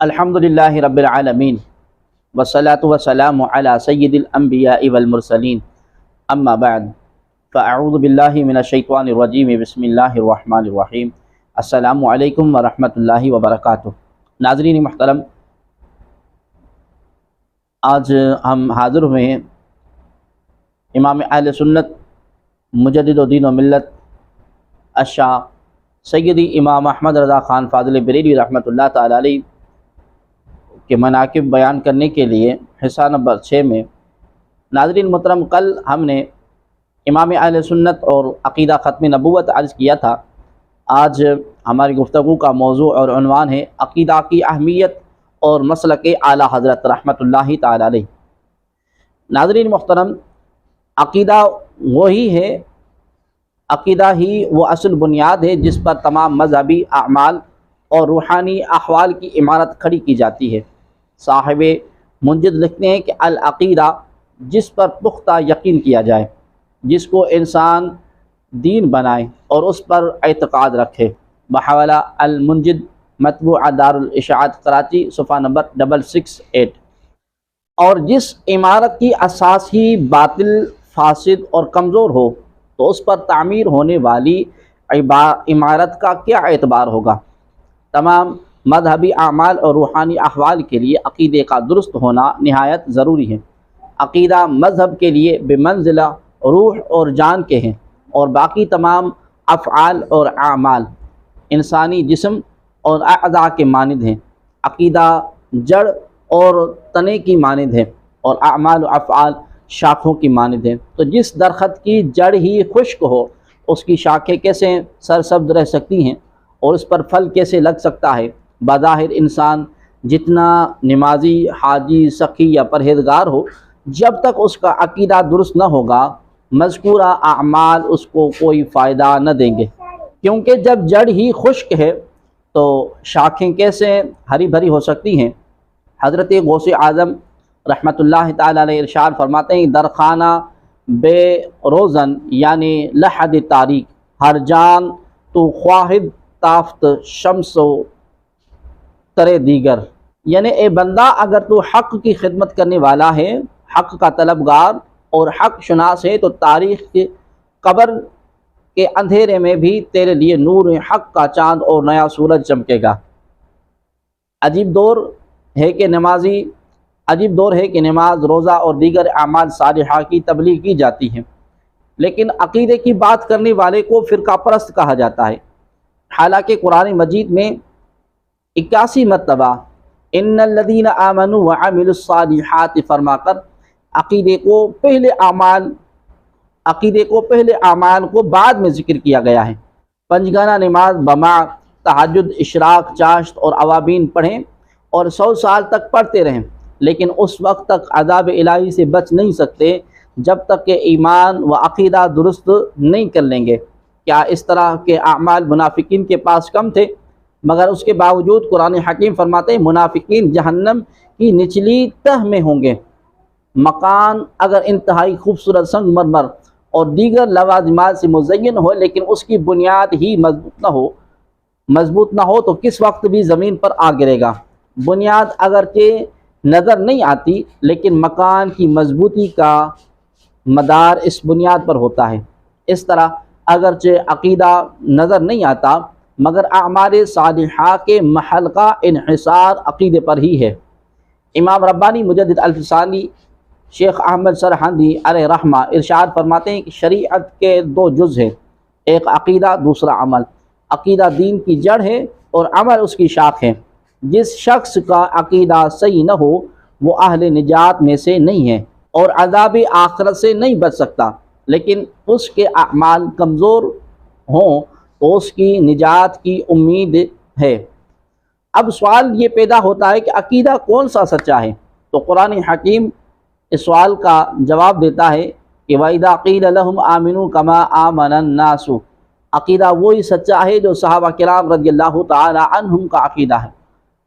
الحمدللہ رب العالمین والصلاة والسلام علی سید الانبیاء والمرسلین اما بعد فاعوذ باللہ من الشیطان الرجیم بسم اللہ الرحمن الرحیم السلام علیکم ورحمۃ اللہ وبرکاتہ۔ ناظرین محترم، آج ہم حاضر ہوئے ہیں امام اہل سنت مجدد و دین و ملت الشاہ سیدی امام احمد رضا خان فاضل بریلوی رحمۃ اللہ تعالی علیہ کے مناقب بیان کرنے کے لیے حصہ نمبر 6 میں۔ ناظرین محترم، کل ہم نے امام اہل سنت اور عقیدہ ختم نبوت عرض کیا تھا۔ آج ہماری گفتگو کا موضوع اور عنوان ہے عقیدہ کی اہمیت اور مسلک اعلیٰ حضرت رحمۃ اللہ تعالی علیہ۔ ناظرین محترم، عقیدہ وہی ہے، عقیدہ ہی وہ اصل بنیاد ہے جس پر تمام مذہبی اعمال اور روحانی احوال کی عمارت کھڑی کی جاتی ہے۔ صاحب منجد لکھتے ہیں کہ العقیدہ جس پر پختہ یقین کیا جائے، جس کو انسان دین بنائے اور اس پر اعتقاد رکھے۔ بحوالہ المنجد، مطبوعہ دار الاشاعت کراچی، صفحہ نمبر 668۔ اور جس عمارت کی اساس ہی باطل، فاسد اور کمزور ہو تو اس پر تعمیر ہونے والی عمارت کا کیا اعتبار ہوگا؟ تمام مذہبی اعمال اور روحانی احوال کے لیے عقیدے کا درست ہونا نہایت ضروری ہے۔ عقیدہ مذہب کے لیے بمنزلہ روح اور جان کے ہیں، اور باقی تمام افعال اور اعمال انسانی جسم اور اعضاء کے مانند ہیں۔ عقیدہ جڑ اور تنے کی مانند ہے، اور اعمال و افعال شاخوں کی مانند ہیں۔ تو جس درخت کی جڑ ہی خشک ہو، اس کی شاخیں کیسے سرسبز رہ سکتی ہیں اور اس پر پھل کیسے لگ سکتا ہے؟ بظاہر انسان جتنا نمازی، حاجی، سخی یا پرہیزگار ہو، جب تک اس کا عقیدہ درست نہ ہوگا، مذکورہ اعمال اس کو کوئی فائدہ نہ دیں گے، کیونکہ جب جڑ ہی خشک ہے تو شاخیں کیسے ہری بھری ہو سکتی ہیں؟ حضرت غوث اعظم رحمۃ اللہ تعالی علیہ ارشاد فرماتے ہیں، درخانہ بے روزن یعنی لحد تاریک، ہر جان تو خواہد تافت شمس و ترے دیگر۔ یعنی اے بندہ، اگر تو حق کی خدمت کرنے والا ہے، حق کا طلبگار اور حق شناس ہے، تو تاریخ کے قبر کے اندھیرے میں بھی تیرے لیے نور حق کا چاند اور نیا سورج چمکے گا۔ عجیب دور ہے کہ نماز، روزہ اور دیگر اعمال صالحہ کی تبلیغ کی جاتی ہے، لیکن عقیدے کی بات کرنے والے کو فرقہ پرست کہا جاتا ہے، حالانکہ قرآن مجید میں 81 مرتبہ ان الذین آمنوا وعملوا الصالحات فرما کر عقیدے کو پہلے اعمال کو بعد میں ذکر کیا گیا ہے۔ پنجگانہ نماز بما تہجد، اشراق، چاشت اور اوابین پڑھیں اور 100 سال تک پڑھتے رہیں، لیکن اس وقت تک عذاب الہی سے بچ نہیں سکتے جب تک کہ ایمان و عقیدہ درست نہیں کر لیں گے۔ کیا اس طرح کے اعمال منافقین کے پاس کم تھے؟ مگر اس کے باوجود قرآن حکیم فرماتے ہیں منافقین جہنم کی نچلی تہ میں ہوں گے۔ مکان اگر انتہائی خوبصورت سنگ مرمر اور دیگر لوازمات سے مزین ہو، لیکن اس کی بنیاد ہی مضبوط نہ ہو تو کس وقت بھی زمین پر آ گرے گا۔ بنیاد اگرچہ نظر نہیں آتی، لیکن مکان کی مضبوطی کا مدار اس بنیاد پر ہوتا ہے۔ اس طرح اگرچہ عقیدہ نظر نہیں آتا، مگر اعمال صالحہ کے محل کا انحصار عقیدے پر ہی ہے۔ امام ربانی مجدد الفسانی شیخ احمد سرہندی علیہ رحمہ ارشاد فرماتے ہیں کہ شریعت کے 2 جز ہیں، ایک عقیدہ، دوسرا عمل۔ عقیدہ دین کی جڑ ہے اور عمل اس کی شاخ ہے۔ جس شخص کا عقیدہ صحیح نہ ہو وہ اہل نجات میں سے نہیں ہے اور عذاب آخرت سے نہیں بچ سکتا، لیکن اس کے اعمال کمزور ہوں تو اس کی نجات کی امید ہے۔ اب سوال یہ پیدا ہوتا ہے کہ عقیدہ کون سا سچا ہے؟ تو قرآن حکیم اس سوال کا جواب دیتا ہے کہ وَإِذَا قِيلَ لَهُمْ آمِنُوا كَمَا آمَنَ النَّاسُ۔ عقیدہ وہی سچا ہے جو صحابہ کرام رضی اللہ تعالی عنہم کا عقیدہ ہے۔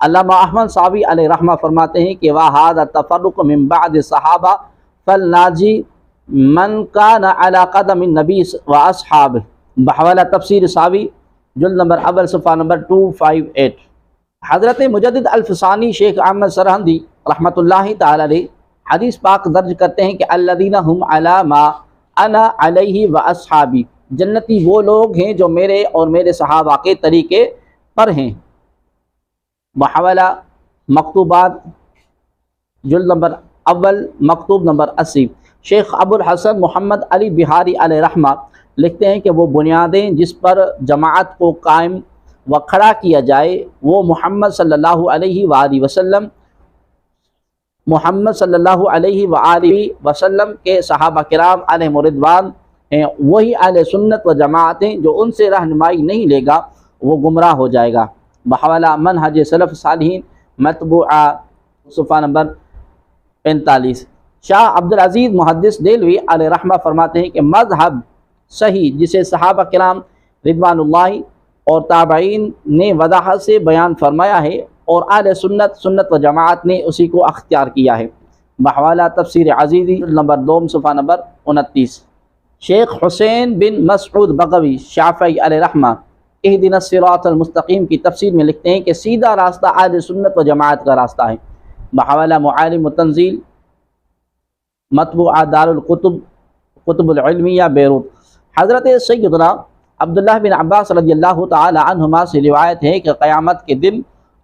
علامہ احمد صابی علیہ رحمہ فرماتے ہیں کہ وَهَذَا التَّفَرُّقُ مِن بَعْدِ الصَّحَابَةِ فَالنَّاجِي مَنْ كَانَ عَلَى قَدَمِ النَّبِيِّ وَأَصْحَابِهِ۔ بحوالہ تفسیر صابی، جلد نمبر اول، صفحہ نمبر 258۔ حضرت مجدد الفسانی شیخ احمد سرہندی رحمۃ اللہ تعالی علیہ حدیث پاک درج کرتے ہیں کہ الذین هم علی ما انا علیہ و اصحابی، جنتی وہ لوگ ہیں جو میرے اور میرے صحابہ کے طریقے پر ہیں۔ بحوالہ مکتوبات جلد نمبر اول مکتوب نمبر 80۔ شیخ ابو الحسن محمد علی بہاری علیہ رحمہ لکھتے ہیں کہ وہ بنیادیں جس پر جماعت کو قائم و کھڑا کیا جائے وہ محمد صلی اللہ علیہ وآلہ وسلم کے صحابہ کرام علیہم رضوان ہیں۔ وہی اہل سنت و جماعت ہیں، جو ان سے رہنمائی نہیں لے گا وہ گمراہ ہو جائے گا۔ بحوالہ منہج سلف صالحین مطبوعہ صفحہ نمبر 45۔ شاہ عبدالعزیز محدث دہلوی علیہ رحمہ فرماتے ہیں کہ مذہب صحیح جسے صحابہ کرام رضوان اللہ اور تابعین نے وضاحت سے بیان فرمایا ہے اور اہل سنت و جماعت نے اسی کو اختیار کیا ہے۔ بحوالہ تفسیر عزیزی نمبر 2 صفحہ نمبر 29۔ شیخ حسین بن مسعود بغوی شافعی علیہ رحمہ اہدنا الصراط المستقیم کی تفسیر میں لکھتے ہیں کہ سیدھا راستہ اہل سنت و جماعت کا راستہ ہے۔ بحوالہ معالم التنزیل مطبوعہ دار الکتب العلمیہ بیروت۔ حضرت سیدنا عبداللہ بن عباس رضی اللہ تعالی عنہما سے روایت ہے کہ قیامت کے دن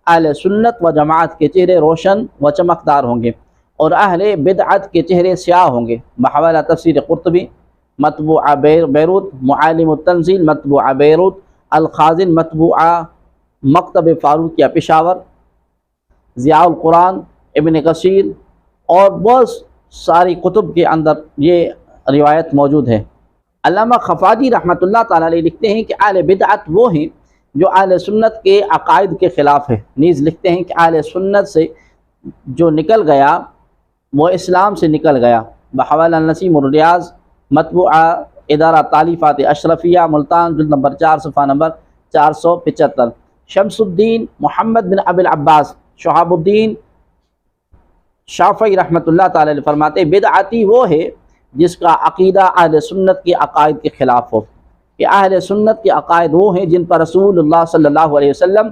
اہل سنت و جماعت کے چہرے روشن و چمکدار ہوں گے اور اہل بدعت کے چہرے سیاہ ہوں گے۔ بحوالہ تفسیر قرطبی مطبوعہ بیروت، معالم التنزیل مطبوعہ بیروت، الخازن مطبوعہ مکتب فاروقیہ پشاور، ضیاء القرآن، ابن کثیر اور بہت ساری کتب کے اندر یہ روایت موجود ہے۔ علامہ خفاجی رحمۃ اللہ تعالی علیہ لکھتے ہیں کہ اہل بدعت وہ ہیں جو اہل سنت کے عقائد کے خلاف ہے۔ نیز لکھتے ہیں کہ اہل سنت سے جو نکل گیا وہ اسلام سے نکل گیا۔ بحوالہ نسیم الریاض مطبوعہ ادارہ تالیفات اشرفیہ ملتان جلد نمبر 4 صفحہ نمبر 475۔ شمس الدین محمد بن ابی العباس شہاب الدین شافعی رحمۃ اللہ تعالی علیہ فرماتے ہیں بدعتی وہ ہے جس کا عقیدہ اہل سنت کے عقائد کے خلاف ہو۔ کہ اہل سنت کے عقائد وہ ہیں جن پر رسول اللہ صلی اللہ علیہ وسلم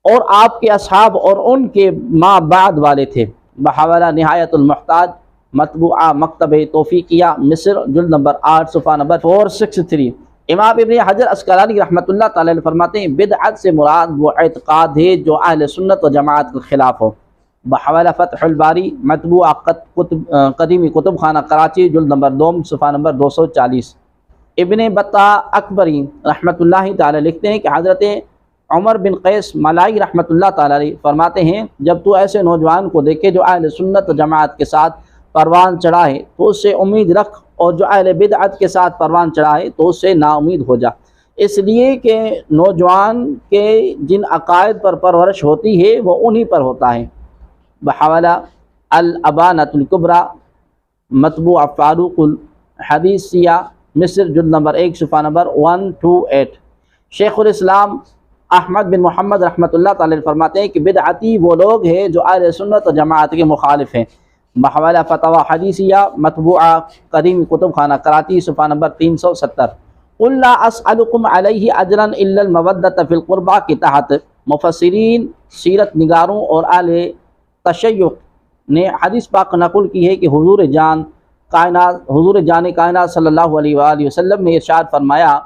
اور آپ کے اصحاب اور ان کے ما بعد والے تھے۔ بحوالہ نہایت المحتاج مطبوعہ مکتب توفیقیہ مصر جلد نمبر 8 صفحہ نمبر 463۔ امام ابن حجر عسقلانی رحمۃ اللہ تعالی علیہ فرماتے ہیں بدعت سے مراد وہ اعتقاد ہے جو اہل سنت و جماعت کے خلاف ہو۔ بحوالہ فتح الباری مطبوعہ قدیمی کتب خانہ کراچی جلد نمبر 2 صفحہ نمبر 240۔ ابن بطہ اکبری رحمۃ اللہ تعالی لکھتے ہیں کہ حضرت عمر بن قیس ملائی رحمۃ اللہ تعالی علیہ فرماتے ہیں جب تو ایسے نوجوان کو دیکھے جو اہل سنت و جماعت کے ساتھ پروان چڑھائے تو اس سے امید رکھ، اور جو اہل بدعت کے ساتھ پروان چڑھائے تو اس سے نا امید ہو جا، اس لیے کہ نوجوان کے جن عقائد پر پرورش ہوتی ہے وہ انہی پر ہوتا ہے۔ بحوالہ الابانۃ الکبریٰ مطبوعہ فاروق الحدیثیہ مصر جلد نمبر 1 صفحہ نمبر 128۔ شیخ الاسلام احمد بن محمد رحمۃ اللہ تعالی فرماتے ہیں کہ بدعتی وہ لوگ ہیں جو اہل سنت و جماعت کے مخالف ہیں۔ بحوالہ فتاوی حدیثیہ مطبوعہ قدیمی کتب خانہ کراچی صفحہ نمبر 370۔ قل لا اسألکم علیہ اجرا الا المودۃ فی القربى کے تحت مفسرین، سیرت نگاروں اور اہل تشیع نے حدیث پاک نقل کی ہے کہ حضور جان کائنات صلی اللہ علیہ وآلہ وسلم نے ارشاد فرمایا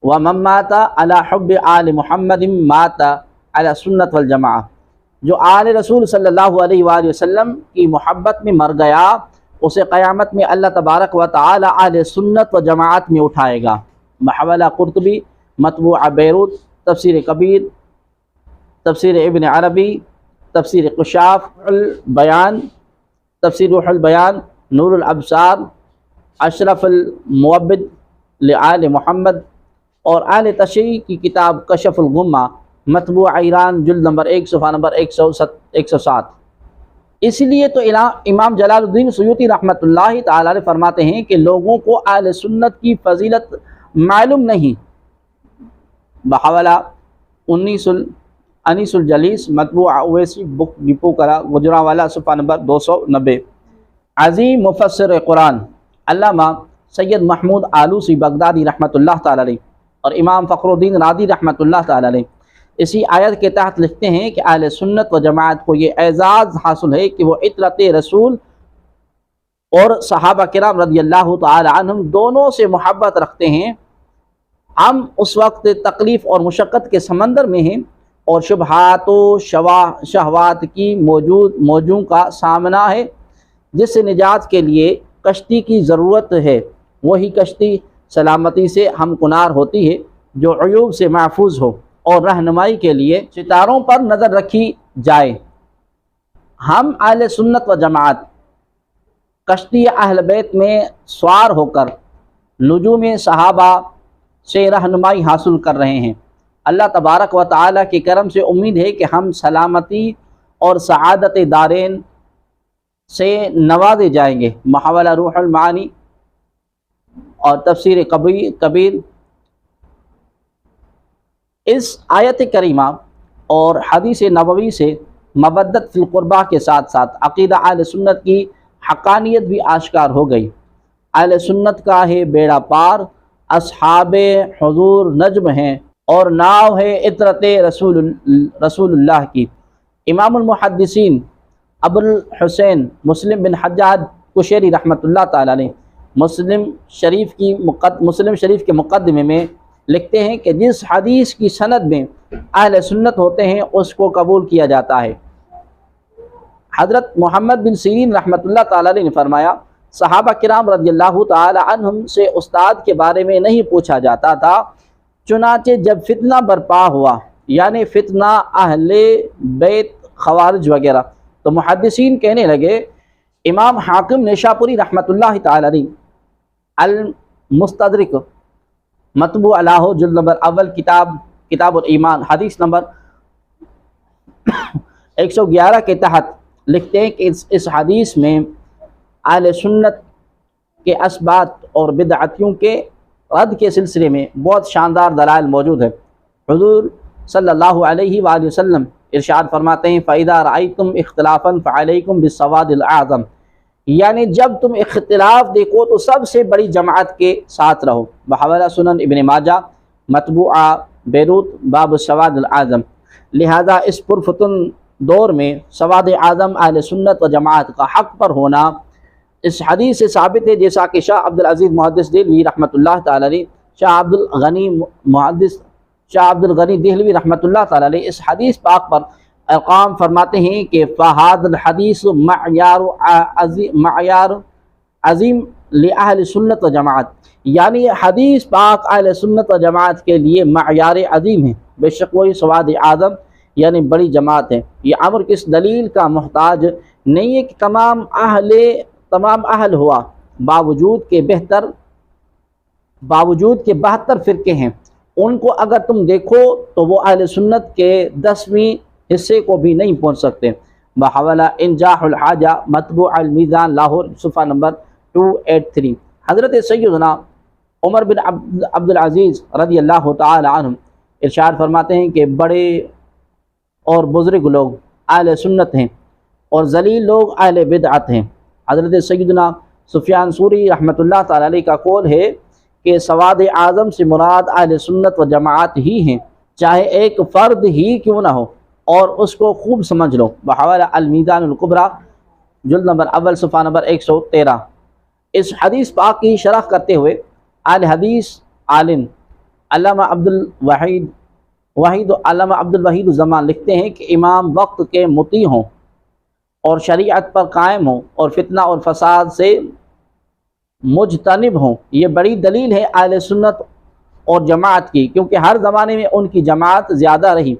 وَمَن مَّاتَ عَلَى حُبِّ آلِ مُحَمَّدٍ مَّاتَ عَلَى السُنَّةِ وَالْجَمَاعَةِ، جو آل رسول صلی اللہ علیہ وآلہ وسلم کی محبت میں مر گیا اسے قیامت میں اللہ تبارک و تعالی اہل سنت و جماعت میں اٹھائے گا۔ بحوالہ قرطبی مطبوعہ بیروت، تفسیر کبیر، تفسیر ابن عربی، تفسیر کشاف البیان، تفسیر روح البیان، نور الابصار، اشرف المعبد لآل محمد اور اہل تشیع کی کتاب کشف الغمہ مطبوعہ ایران جلد نمبر 1 صفحہ نمبر 107۔ اس لیے تو امام جلال الدین سیوطی رحمۃ اللہ تعالی علیہ فرماتے ہیں کہ لوگوں کو اہل سنت کی فضیلت معلوم نہیں۔ بحوالہ انیس الجلیس مطبوعہ اویسی بک ڈپو کرا گجرانوالہ صفحہ نمبر 290۔ عظیم مفسر قرآن علامہ سید محمود آلوسی بغدادی رحمۃ اللہ تعالی علیہ اور امام فخر الدین رازی رحمۃ اللہ تعالی علیہ اسی آیت کے تحت لکھتے ہیں کہ اہل سنت و جماعت کو یہ اعزاز حاصل ہے کہ وہ اطرت رسول اور صحابہ کرام رضی اللہ تعالی عنہم دونوں سے محبت رکھتے ہیں۔ ہم اس وقت تکلیف اور مشقت کے سمندر میں ہیں اور شبہات و شہوات کی موجوں کا سامنا ہے، جس سے نجات کے لیے کشتی کی ضرورت ہے۔ وہی کشتی سلامتی سے ہمکنار ہوتی ہے جو عیوب سے محفوظ ہو، اور رہنمائی کے لیے ستاروں پر نظر رکھی جائے۔ ہم اہل سنت و جماعت کشتی اہل بیت میں سوار ہو کر نجوم صحابہ سے رہنمائی حاصل کر رہے ہیں۔ اللہ تبارک و تعالیٰ کے کرم سے امید ہے کہ ہم سلامتی اور سعادت دارین سے نوازے جائیں گے۔ محاولہ روح المعانی اور تفسیر کبیر۔ اس آیت کریمہ اور حدیث نبوی سے مودت فی القربہ کے ساتھ ساتھ عقیدہ اہل سنت کی حقانیت بھی آشکار ہو گئی۔ اہل سنت کا ہے بیڑا پار، اصحاب حضور نجم ہیں اور ناو ہے عطرت رسول اللہ کی۔ امام المحدثین ابو الحسین مسلم بن حجاج قشیری رحمۃ اللہ تعالیٰ علیہ مسلم شریف کے مقدمے میں لکھتے ہیں کہ جس حدیث کی سند میں اہل سنت ہوتے ہیں اس کو قبول کیا جاتا ہے۔ حضرت محمد بن سیرین رحمۃ اللہ تعالیٰ علیہ نے فرمایا، صحابہ کرام رضی اللہ تعالی عنہم سے استاد کے بارے میں نہیں پوچھا جاتا تھا، چنانچہ جب فتنہ برپا ہوا، یعنی فتنہ اہل بیت خوارج وغیرہ، تو محدثین کہنے لگے۔ امام حاکم نیشاپوری رحمۃ اللہ تعالی علیہ المستدرک مطبوع الہ جلد نمبر اول کتاب الایمان حدیث نمبر 111 کے تحت لکھتے ہیں کہ اس حدیث میں اہل سنت کے اثبات اور بدعتیوں کے رد کے سلسلے میں بہت شاندار دلائل موجود ہے۔ حضور صلی اللہ علیہ وآلہ وسلم ارشاد فرماتے ہیں، فَإِذَا رَأَيْتُمْ اخْتِلَافًا فَعَلَيْكُمْ بِالسَّوَادِ الْأَعْظَمِ، یعنی جب تم اختلاف دیکھو تو سب سے بڑی جماعت کے ساتھ رہو۔ بحوالہ سنن ابن ماجہ مطبوعہ بیروت باب السواد الاعظم۔ لہذا اس پرفتن دور میں سواد اعظم اہل سنت و جماعت کا حق پر ہونا اس حدیث سے ثابت ہے، جیسا کہ شاہ عبدالعزیز محدث دہلوی رحمۃ اللہ تعالی علیہ، شاہ عبدالغنی دہلوی رحمۃ اللہ تعالی علیہ اس حدیث پاک پر ارقام فرماتے ہیں کہ فہاد الحدیث معیار عظیم لأہل سنت و جماعت، یعنی یہ حدیث پاک اہل سنت و جماعت کے لیے معیار عظیم ہے، بے شک وہی سواد اعظم یعنی بڑی جماعت ہے۔ یہ امر کس دلیل کا محتاج نہیں ہے کہ تمام اہل ہوا باوجود کے 72 فرقے ہیں، ان کو اگر تم دیکھو تو وہ اہل سنت کے 10ویں حصے کو بھی نہیں پہنچ سکتے۔ بحوالہ انجاح الحاجہ مطبوع المیزان لاہور صفحہ نمبر 283۔ حضرت سیدنا عمر بن عبدالعزیز رضی اللہ تعالی عنہ ارشاد فرماتے ہیں کہ بڑے اور بزرگ لوگ اہل سنت ہیں اور ذلیل لوگ اہل بدعت ہیں۔ حضرت سیدنا سفیان ثوری رحمۃ اللہ تعالی علیہ کا قول ہے کہ سواد اعظم سے مراد اہل سنت و جماعت ہی ہیں، چاہے ایک فرد ہی کیوں نہ ہو، اور اس کو خوب سمجھ لو۔ بحوالہ المیزان الکبریٰ جلد نمبر اول صفحہ نمبر 113۔ اس حدیث پاک کی شرح کرتے ہوئے اہل حدیث عالم علامہ عبد الوحید الزمان لکھتے ہیں کہ امام وقت کے مطیع ہوں اور شریعت پر قائم ہوں اور فتنہ اور فساد سے مجتنب ہوں، یہ بڑی دلیل ہے اہل سنت اور جماعت کی، کیونکہ ہر زمانے میں ان کی جماعت زیادہ رہی۔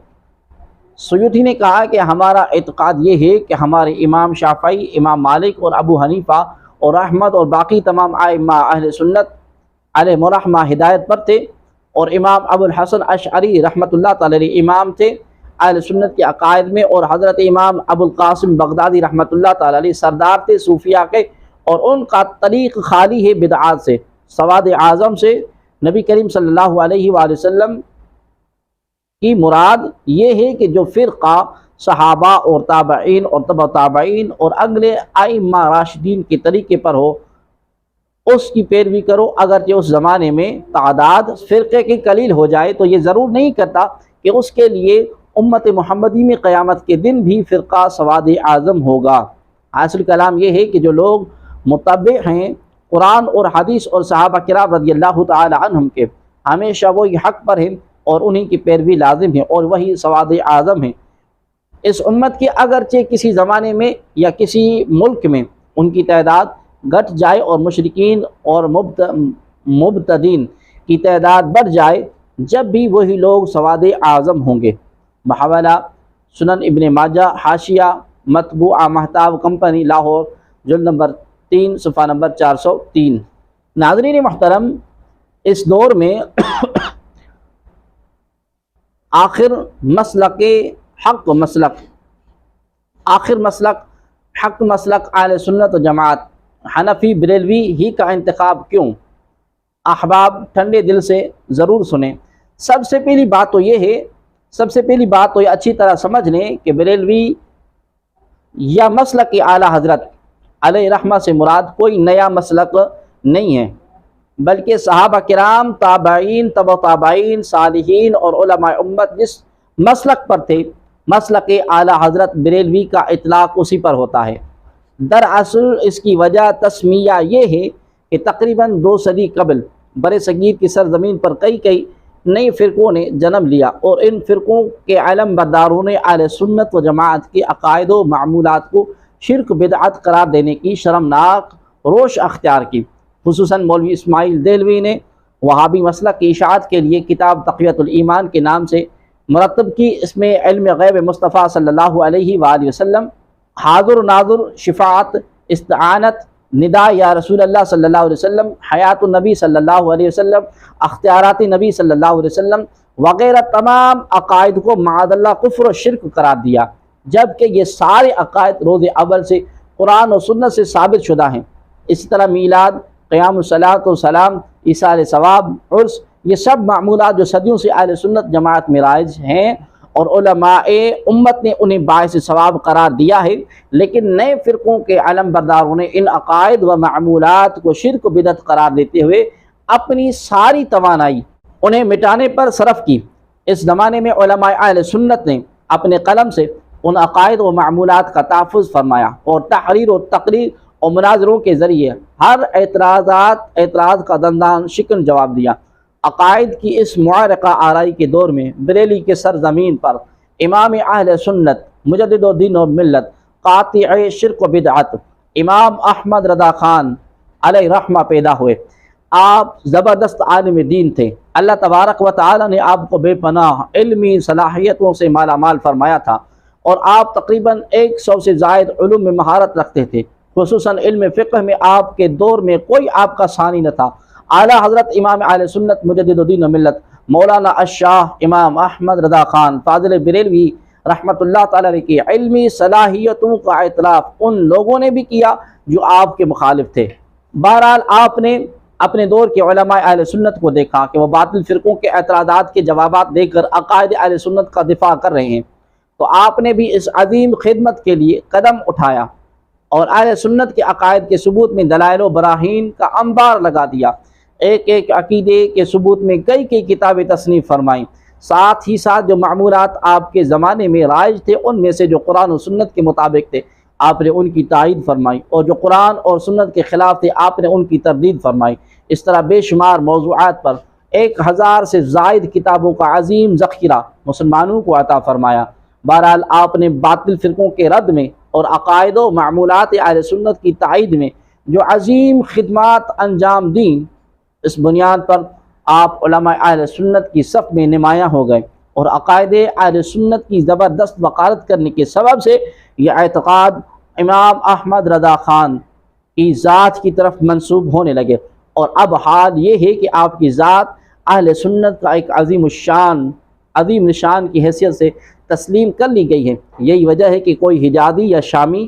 سیوطی نے کہا کہ ہمارا اعتقاد یہ ہے کہ ہمارے امام شافعی، امام مالک اور ابو حنیفہ اور احمد اور باقی تمام ائمہ اہل سنت علیہم الرحمہ ہدایت پر تھے، اور امام ابو الحسن اشعری رحمۃ اللہ تعالی علیہ امام تھے اہل سنت کے عقائد میں، اور حضرت امام ابو القاسم بغدادی رحمۃ اللہ تعالی علیہ سردار تھے صوفیاء کے، اور ان کا طریق خالی ہے بدعات سے۔ سواد اعظم سے نبی کریم صلی اللہ علیہ وآلہ وسلم کی مراد یہ ہے کہ جو فرقہ صحابہ اور تابعین اور تبع تابعین اور اگلے ائمہ راشدین کے طریقے پر ہو، اس کی پیروی کرو، اگرچہ اس زمانے میں تعداد فرقے کی قلیل ہو جائے، تو یہ ضرور نہیں کرتا کہ کہ اس کے لیے امت محمدی میں قیامت کے دن بھی فرقہ سواد اعظم ہوگا۔ حاصل کلام یہ ہے کہ جو لوگ متبع ہیں قرآن اور حدیث اور صحابہ کرام رضی اللہ تعالی عنہم کے، ہمیشہ وہی حق پر ہیں اور انہی کی پیروی لازم ہے اور وہی سواد اعظم ہے۔ اس امت کی اگرچہ کسی زمانے میں یا کسی ملک میں ان کی تعداد گھٹ جائے اور مشرکین اور مبتدین کی تعداد بڑھ جائے، جب بھی وہی لوگ سواد اعظم ہوں گے۔ بحوالہ سنن ابن ماجہ، حاشیہ مطبوعہ مہتاب کمپنی لاہور، جلد نمبر 3 صفحہ نمبر 403۔ ناظرین محترم، اس دور میں آخر مسلک حق مسلک اہل سنت و جماعت حنفی بریلوی ہی کا انتخاب کیوں؟ احباب ٹھنڈے دل سے ضرور سنیں۔ سب سے پہلی بات تو یہ اچھی طرح سمجھ لیں کہ بریلوی یا مسلک اعلیٰ حضرت علیہ رحمہ سے مراد کوئی نیا مسلک نہیں ہے، بلکہ صحابہ کرام، تابعین، تبع تابعین، صالحین اور علماء امت جس مسلک پر تھے، مسلک اعلیٰ حضرت بریلوی کا اطلاق اسی پر ہوتا ہے۔ دراصل اس کی وجہ تسمیہ یہ ہے کہ تقریباً 2 صدی قبل بر صغیر کی سرزمین پر کئی نئے فرقوں نے جنم لیا، اور ان فرقوں کے علم برداروں نے اہل سنت و جماعت کے عقائد و معمولات کو شرک بدعت قرار دینے کی شرمناک روش اختیار کی۔ خصوصاً مولوی اسماعیل دہلوی نے وہابی مسلک کی اشاعت کے لیے کتاب تقویۃ الایمان کے نام سے مرتب کی۔ اس میں علم غیب مصطفیٰ صلی اللہ علیہ وآلہ وسلم، حاضر و ناظر، شفاعت، استعانت، ندا یا رسول اللہ صلی اللہ علیہ وسلم، حیات النبی صلی اللہ علیہ وسلم، اختیارات نبی صلی اللہ علیہ وسلم وغیرہ تمام عقائد کو معاذ اللہ کفر و شرک قرار دیا، جبکہ یہ سارے عقائد روز اول سے قرآن و سنت سے ثابت شدہ ہیں۔ اسی طرح میلاد، قیام الصلاۃ و سلام، ایصال ثواب، عرس، یہ سب معمولات جو صدیوں سے اہل سنت جماعت میں رائج ہیں اور علماء امت نے انہیں باعث ثواب قرار دیا ہے، لیکن نئے فرقوں کے علم برداروں نے ان عقائد و معمولات کو شرک و بدعت قرار دیتے ہوئے اپنی ساری توانائی انہیں مٹانے پر صرف کی۔ اس زمانے میں علماء اہل سنت نے اپنے قلم سے ان عقائد و معمولات کا تحفظ فرمایا اور تحریر و تقریر اور مناظروں کے ذریعے ہر اعتراض کا دندان شکن جواب دیا۔ عقائد کی اس معرکہ آرائی کے دور میں بریلی کے سرزمین پر امام اہل سنت، مجدد و دین و ملت، قاطع شرک و بدعت، امام احمد رضا خان علیہ رحمہ پیدا ہوئے۔ آپ زبردست عالم دین تھے۔ اللہ تبارک و تعالی نے آپ کو بے پناہ علمی صلاحیتوں سے مالا مال فرمایا تھا، اور آپ تقریباً 100 سے زائد علوم میں مہارت رکھتے تھے۔ خصوصاً علم فقہ میں آپ کے دور میں کوئی آپ کا ثانی نہ تھا۔ اعلیٰ حضرت امام اہل سنت، مجدد الدین و ملت، مولانا الشاہ امام احمد رضا خان فاضل بریلوی رحمۃ اللہ تعالی علیہ کی علمی صلاحیتوں کا اعتراف ان لوگوں نے بھی کیا جو آپ کے مخالف تھے۔ بہرحال آپ نے اپنے دور کے علماء اہل سنت کو دیکھا کہ وہ باطل فرقوں کے اعتراضات کے جوابات دے کر عقائد اہل سنت کا دفاع کر رہے ہیں، تو آپ نے بھی اس عظیم خدمت کے لیے قدم اٹھایا اور اہل سنت کے عقائد کے ثبوت میں دلائل و براہین کا انبار لگا دیا۔ ایک عقیدے کے ثبوت میں کئی کتابیں تصنیف فرمائیں۔ ساتھ ہی ساتھ جو معمولات آپ کے زمانے میں رائج تھے، ان میں سے جو قرآن و سنت کے مطابق تھے، آپ نے ان کی تائید فرمائی، اور جو قرآن اور سنت کے خلاف تھے، آپ نے ان کی تردید فرمائی۔ اس طرح بے شمار موضوعات پر 1000 سے زائد کتابوں کا عظیم ذخیرہ مسلمانوں کو عطا فرمایا۔ بہرحال آپ نے باطل فرقوں کے رد میں اور عقائد و معمولات اہل سنت کی تائید میں جو عظیم خدمات انجام دیں، اس بنیاد پر آپ علماء اہل سنت کی صف میں نمایاں ہو گئے، اور عقائد اہل سنت کی زبردست وقارت کرنے کے سبب سے یہ اعتقاد امام احمد رضا خان کی ذات کی طرف منسوب ہونے لگے، اور اب حال یہ ہے کہ آپ کی ذات اہل سنت کا ایک عظیم نشان کی حیثیت سے تسلیم کر لی گئی ہے۔ یہی وجہ ہے کہ کوئی حجازی یا شامی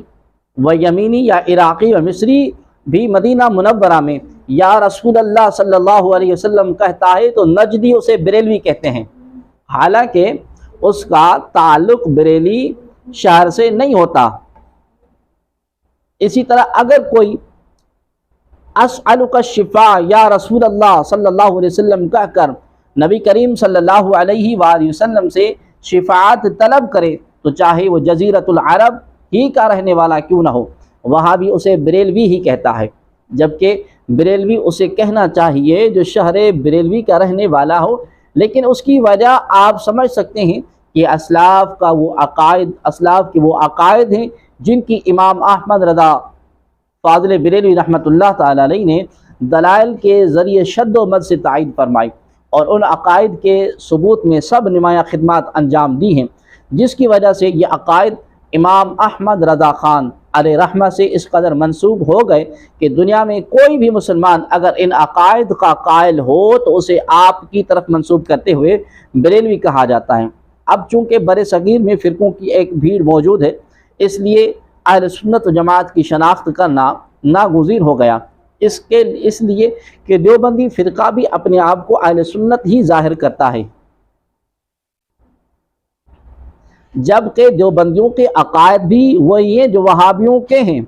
و یمینی یا عراقی و مصری بھی مدینہ منورہ میں یا رسول اللہ صلی اللہ علیہ وسلم کہتا ہے تو نجدی اسے بریلوی کہتے ہیں، حالانکہ اس کا تعلق بریلی شہر سے نہیں ہوتا۔ اسی طرح اگر کوئی اسألک الشفاء یا رسول اللہ صلی اللہ علیہ وسلم کہہ کر نبی کریم صلی اللہ علیہ وآلہ وسلم سے شفاعت طلب کرے تو چاہے وہ جزیرۃ العرب ہی کا رہنے والا کیوں نہ ہو، وہاں بھی اسے بریلوی ہی کہتا ہے، جبکہ بریلوی اسے کہنا چاہیے جو شہر بریلوی کا رہنے والا ہو۔ لیکن اس کی وجہ آپ سمجھ سکتے ہیں کہ اسلاف کے وہ عقائد ہیں جن کی امام احمد رضا فاضل بریلوی رحمۃ اللہ تعالی علیہ نے دلائل کے ذریعے شد و مد سے تائید فرمائی، اور ان عقائد کے ثبوت میں سب نمایاں خدمات انجام دی ہیں، جس کی وجہ سے یہ عقائد امام احمد رضا خان علیہ رحمہ سے اس قدر منسوب ہو گئے کہ دنیا میں کوئی بھی مسلمان اگر ان عقائد کا قائل ہو تو اسے آپ کی طرف منسوب کرتے ہوئے بریلوی کہا جاتا ہے۔ اب چونکہ بر صغیر میں فرقوں کی ایک بھیڑ موجود ہے، اس لیے اہل سنت و جماعت کی شناخت کرنا ناگزیر ہو گیا، اس لیے کہ دیوبندی فرقہ بھی اپنے آپ کو اہل سنت ہی ظاہر کرتا ہے، جبکہ دیوبندیوں کے عقائد بھی وہی ہیں جو وہابیوں کے ہیں۔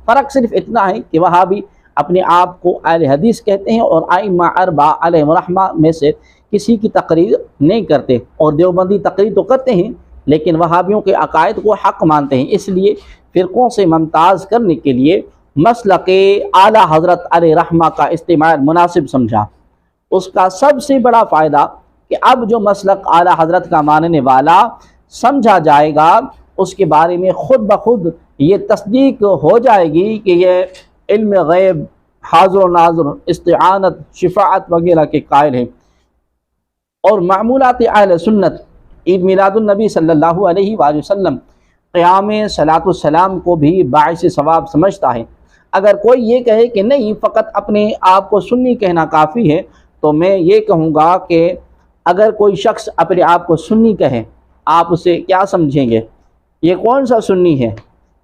فرق صرف اتنا ہے کہ وہابی اپنے آپ کو اہل حدیث کہتے ہیں اور ائمہ اربعہ علیہم الرحمہ میں سے کسی کی تقریر نہیں کرتے، اور دیوبندی تقریر تو کرتے ہیں لیکن وہابیوں کے عقائد کو حق مانتے ہیں۔ اس لیے فرقوں سے ممتاز کرنے کے لیے مسلک اعلیٰ حضرت علیہ رحمہ کا استعمال مناسب سمجھا۔ اس کا سب سے بڑا فائدہ کہ اب جو مسلک اعلیٰ حضرت کا ماننے والا سمجھا جائے گا اس کے بارے میں خود بخود یہ تصدیق ہو جائے گی کہ یہ علم غیب، حاضر و ناظر، استعانت، شفاعت وغیرہ کے قائل ہیں، اور معمولات اہل سنت عید میلاد النبی صلی اللہ علیہ وآلہ وسلم، قیام صلاۃ السلام کو بھی باعث ثواب سمجھتا ہے۔ اگر کوئی یہ کہے کہ نہیں فقط اپنے آپ کو سنی کہنا کافی ہے، تو میں یہ کہوں گا کہ اگر کوئی شخص اپنے آپ کو سنی کہے آپ اسے کیا سمجھیں گے؟ یہ کون سا سنی ہے؟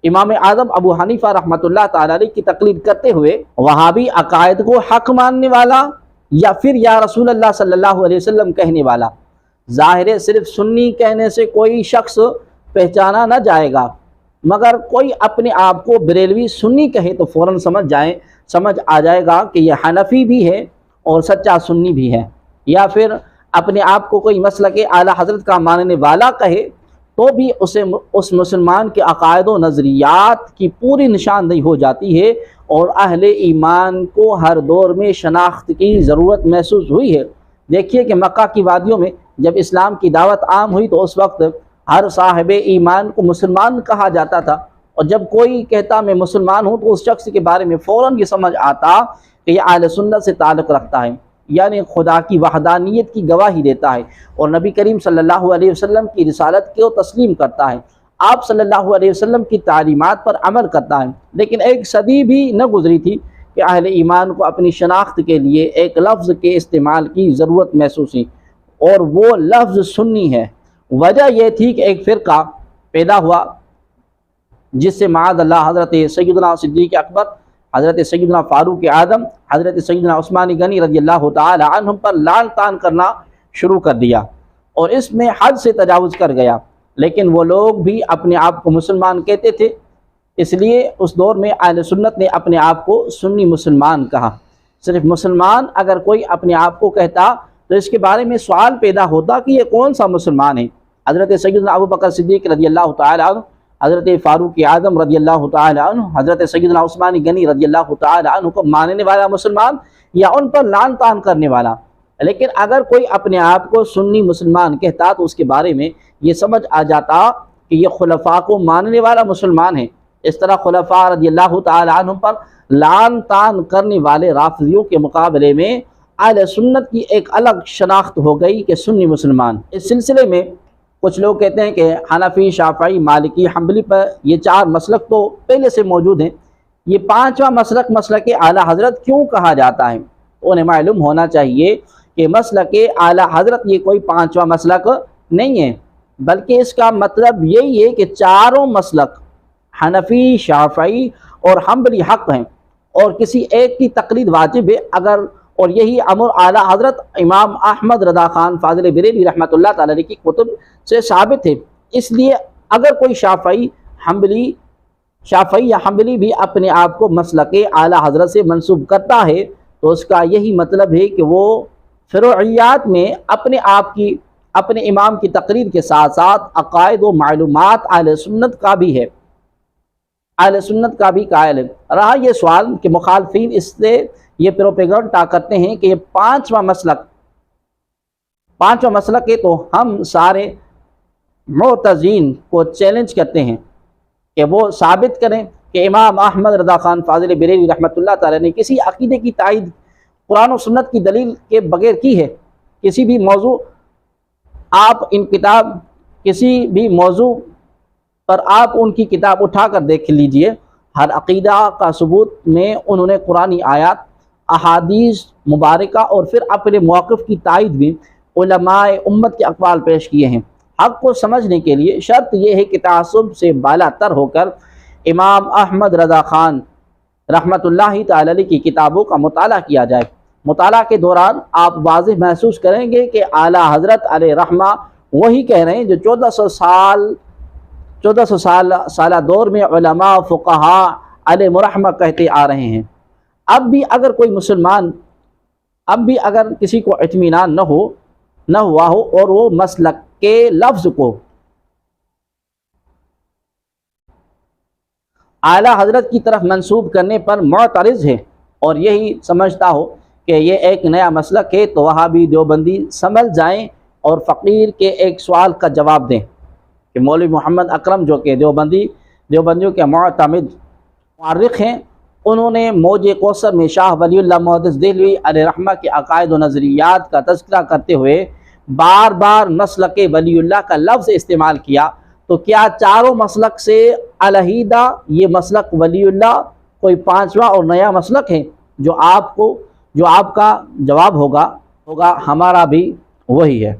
امام اعظم ابو حنیفہ رحمۃ اللہ تعالی علیہ کی تقلید کرتے ہوئے وہابی عقائد کو حق ماننے والا، یا پھر یا رسول اللہ صلی اللہ علیہ وسلم کہنے والا؟ ظاہر ہے صرف سنی کہنے سے کوئی شخص پہچانا نہ جائے گا، مگر کوئی اپنے آپ کو بریلوی سنی کہے تو فوراً سمجھ آ جائے گا کہ یہ حنفی بھی ہے اور سچا سنی بھی ہے۔ یا پھر اپنے آپ کو کوئی مسلک اعلیٰ حضرت کا ماننے والا کہے تو بھی اسے اس مسلمان کے عقائد و نظریات کی پوری نشاندہی ہو جاتی ہے، اور اہل ایمان کو ہر دور میں شناخت کی ضرورت محسوس ہوئی ہے۔ دیکھیے کہ مکہ کی وادیوں میں جب اسلام کی دعوت عام ہوئی تو اس وقت ہر صاحب ایمان کو مسلمان کہا جاتا تھا، اور جب کوئی کہتا میں مسلمان ہوں تو اس شخص کے بارے میں فوراً یہ سمجھ آتا کہ یہ اہل سنت سے تعلق رکھتا ہے، یعنی خدا کی وحدانیت کی گواہی دیتا ہے اور نبی کریم صلی اللہ علیہ وسلم کی رسالت کو تسلیم کرتا ہے، آپ صلی اللہ علیہ وسلم کی تعلیمات پر عمل کرتا ہے۔ لیکن ایک صدی بھی نہ گزری تھی کہ اہل ایمان کو اپنی شناخت کے لیے ایک لفظ کے استعمال کی ضرورت محسوس ہوئی، اور وہ لفظ سنی ہے۔ وجہ یہ تھی کہ ایک فرقہ پیدا ہوا جس سے معاذ اللہ حضرت سیدنا صدیق اکبر، حضرت سیدنا فاروق اعظم، حضرت سیدنا عثمان غنی رضی اللہ تعالی عنہم پر لعن طعن کرنا شروع کر دیا، اور اس میں حد سے تجاوز کر گیا۔ لیکن وہ لوگ بھی اپنے آپ کو مسلمان کہتے تھے، اس لیے اس دور میں اہل سنت نے اپنے آپ کو سنی مسلمان کہا۔ صرف مسلمان اگر کوئی اپنے آپ کو کہتا تو اس کے بارے میں سوال پیدا ہوتا کہ یہ کون سا مسلمان ہے؟ حضرت سیدنا ابو بکر صدیق رضی اللہ تعالی عنہ، حضرت فاروق اعظم رضی اللہ تعالی عنہ، حضرت سیدنا عثمان غنی رضی اللہ تعالی عنہ کو ماننے والا مسلمان یا ان پر لعن طعن کرنے والا؟ لیکن اگر کوئی اپنے آپ کو سنی مسلمان کہتا تو اس کے بارے میں یہ سمجھ آ جاتا کہ یہ خلفاء کو ماننے والا مسلمان ہے۔ اس طرح خلفاء رضی اللہ تعالی عنہ پر لعن طعن کرنے والے رافضیوں کے مقابلے میں اہل سنت کی ایک الگ شناخت ہو گئی کہ سنی مسلمان۔ اس سلسلے میں کچھ لوگ کہتے ہیں کہ حنفی، شافعی، مالکی، حنبلی پر یہ چار مسلک تو پہلے سے موجود ہیں، یہ پانچواں مسلک مسلک اعلیٰ حضرت کیوں کہا جاتا ہے؟ انہیں معلوم ہونا چاہیے کہ مسلک اعلیٰ حضرت یہ کوئی پانچواں مسلک نہیں ہے، بلکہ اس کا مطلب یہی ہے کہ چاروں مسلک حنفی، شافعی اور حنبلی حق ہیں، اور کسی ایک کی تقلید واجب ہے، اور یہی امر اعلیٰ حضرت امام احمد رضا خان فاضل بریلوی رحمۃ اللہ تعالی علیہ کی کتب سے ثابت ہے۔ اس لیے اگر کوئی شافعی یا حنبلی بھی اپنے آپ کو مسلک اعلیٰ حضرت سے منسوب کرتا ہے تو اس کا یہی مطلب ہے کہ وہ فروعیات میں اپنے امام کی تقریر کے ساتھ ساتھ عقائد و معلومات اہل سنت کا بھی ہے، اہل سنت کا بھی قائل ہے۔ رہا یہ سوال کہ مخالفین اس سے یہ پروپیگنڈا کرتے ہیں کہ یہ پانچواں مسلک ہے، تو ہم سارے معتزین کو چیلنج کرتے ہیں کہ وہ ثابت کریں کہ امام احمد رضا خان فاضل بریلوی رحمۃ اللہ تعالی نے کسی عقیدے کی تائید قرآن و سنت کی دلیل کے بغیر کی ہے۔ کسی بھی موضوع کسی بھی موضوع پر آپ ان کی کتاب اٹھا کر دیکھ لیجئے، ہر عقیدہ کا ثبوت میں انہوں نے قرآنی آیات، احادیث مبارکہ اور پھر اپنے موقف کی تائید بھی علماء امت کے اقوال پیش کیے ہیں۔ حق کو سمجھنے کے لیے شرط یہ ہے کہ تعصب سے بالا تر ہو کر امام احمد رضا خان رحمۃ اللہ تعالی علیہ کی کتابوں کا مطالعہ کیا جائے۔ مطالعہ کے دوران آپ واضح محسوس کریں گے کہ اعلیٰ حضرت علیہ رحمہ وہی کہہ رہے ہیں جو 1400 سالہ دور میں علماء فقہاء علیہ مرحمہ کہتے آ رہے ہیں۔ اب بھی اگر کسی کو اطمینان نہ ہوا ہو اور وہ مسلک کے لفظ کو اعلیٰ حضرت کی طرف منسوب کرنے پر معترض ہے اور یہی سمجھتا ہو کہ یہ ایک نیا مسلک ہے، تو وہابی دیوبندی سنبھل جائیں اور فقیر کے ایک سوال کا جواب دیں کہ مولوی محمد اکرم جو کہ دیوبندیوں کے معتمد مورخ ہیں، انہوں نے موج کوثر میں شاہ ولی اللہ محدث دہلوی علیہ رحمہ کے عقائد و نظریات کا تذکرہ کرتے ہوئے بار بار مسلک ولی اللہ کا لفظ استعمال کیا، تو کیا چاروں مسلک سے علیحدہ یہ مسلک ولی اللہ کوئی پانچواں اور نیا مسلک ہے؟ جو آپ کا جواب ہوگا ہمارا بھی وہی ہے۔